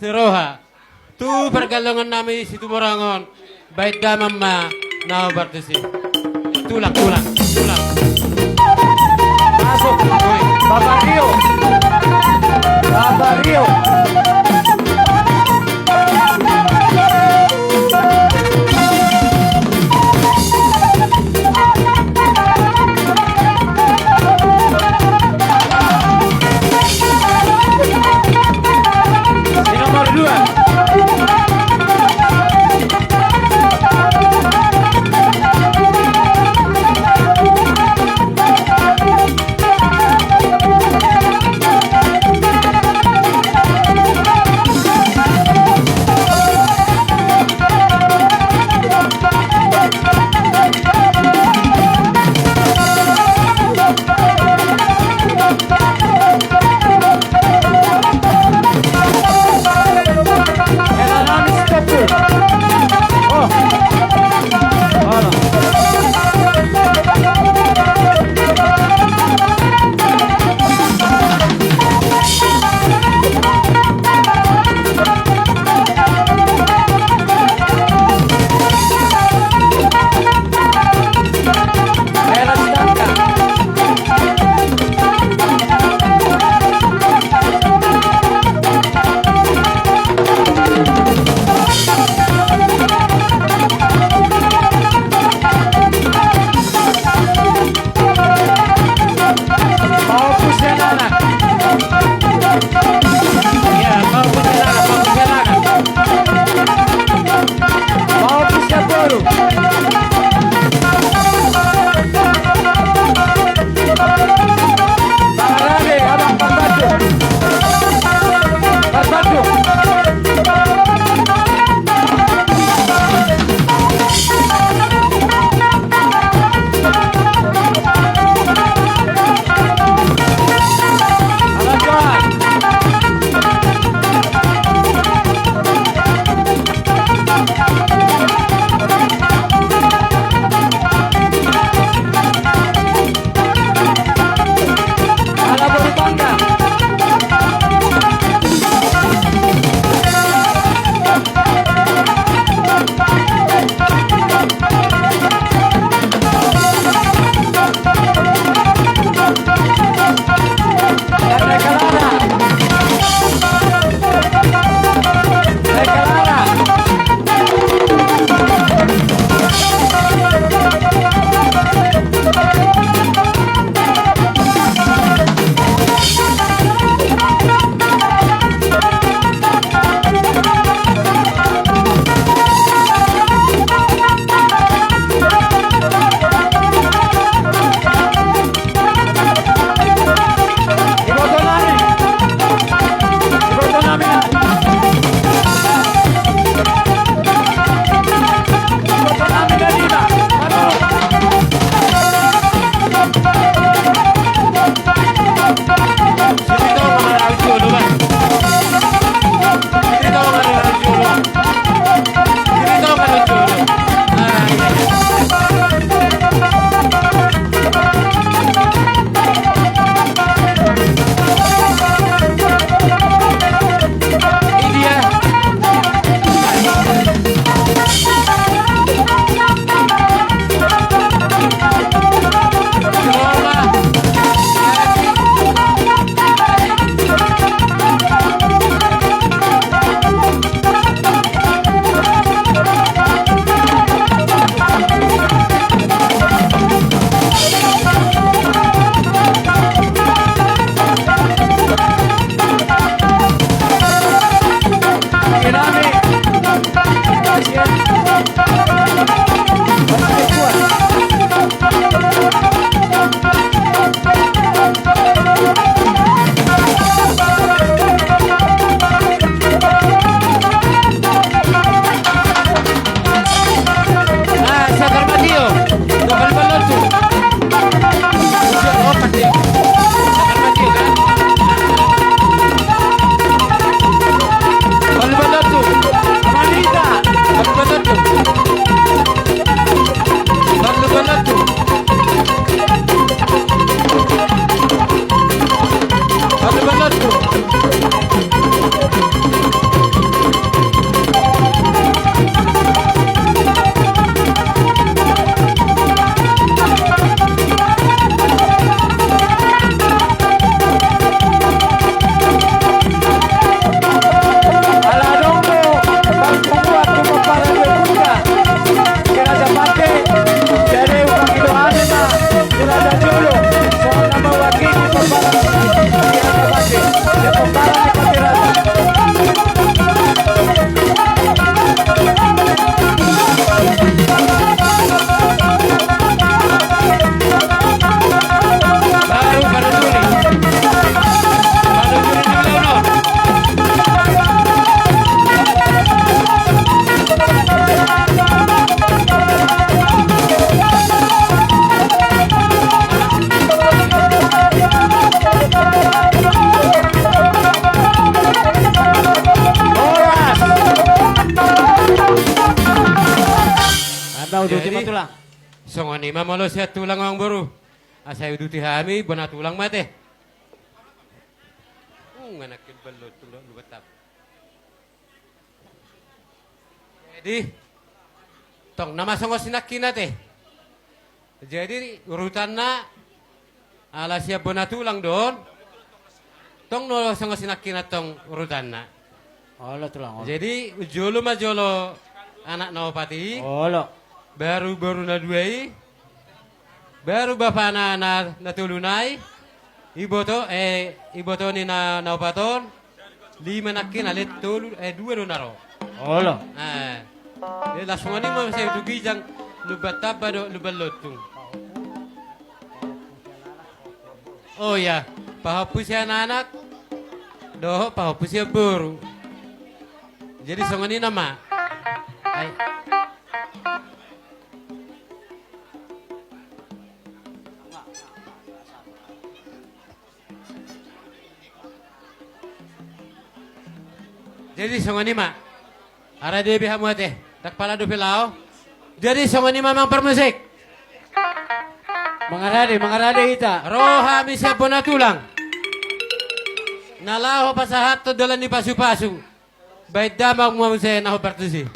Seroha. Tu pergalongan nami situ morangon. Bait gamam ma na bartesi. Tulang. Masuk. Bapak Rio. Bapak Rio. Di nomor 2. uduti Jadi, matulang. Songoni mamalo siya tulang ang buru. Asay uduti hami, bona tulang mate. Nganak yung balot, tulang lubatap. Jadi, tong nama songo sinaki nate. Jadi, urutan na, ala siya bona tulang doon. Tong no songo sinaki na tong urutan na. Olo tulang. Olo. Jadi, jolo majolo anak naopati. Olo. Baru-baru na duai. Baru bapak na natulunay. Iboto ni na naupaton. 5 nakin alit tulu 2 no naro. Olo. Langsung ani mo sa dugijang lubatap ba lubalot tung. Oh ya, pahapus ya anak. Doh pahapus ya buru. Jadi songoni nama. Ay. Jadi songoni ma. Ara debi hamuate. Tak pala do pilao. Jadi songoni mamang permusik. Mangarade kita. Roha mi siya bona tulang. Nalaho pasahat to dalan ni pasu-pasu. Bait damang mo sa na partusi.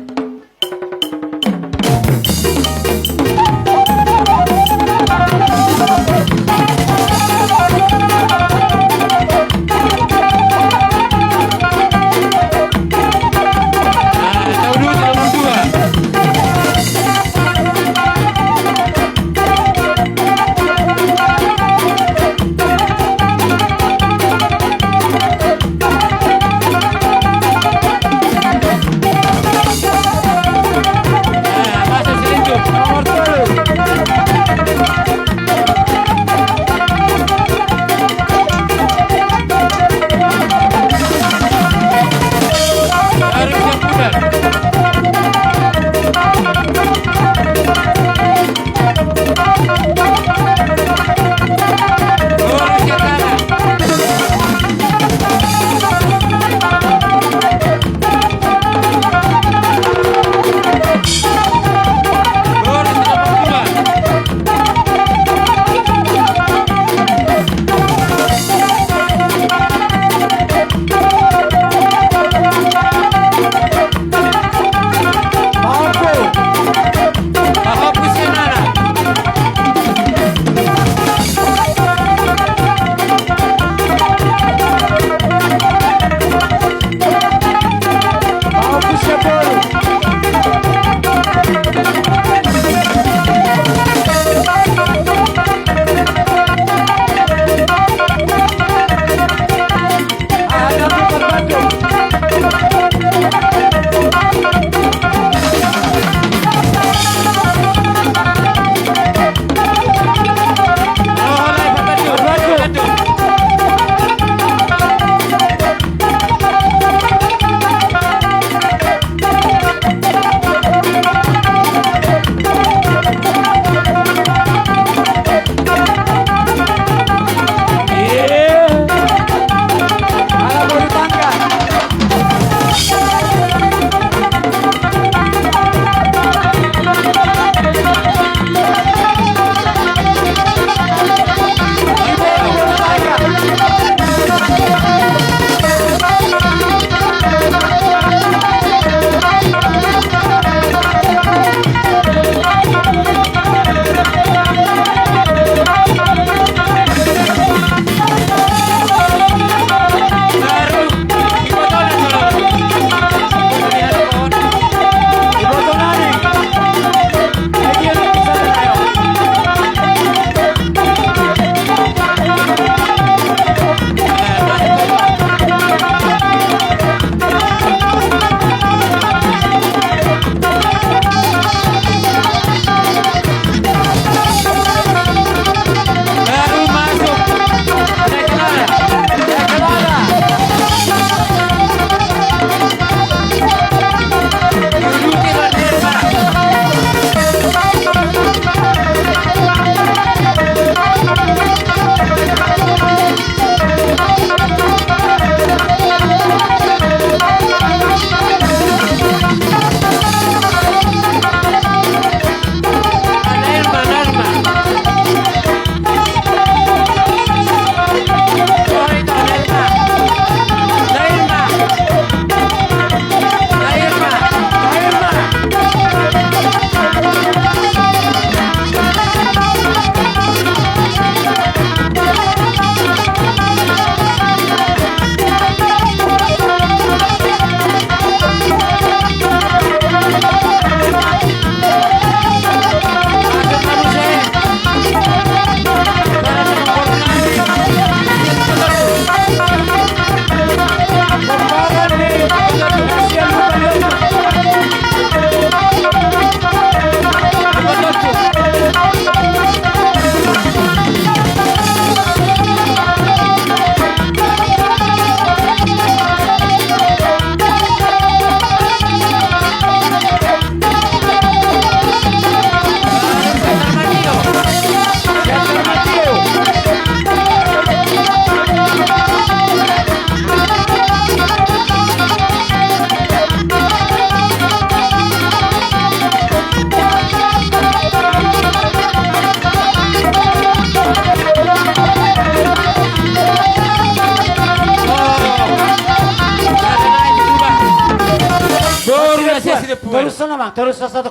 buat. Terus sana bang, terus satu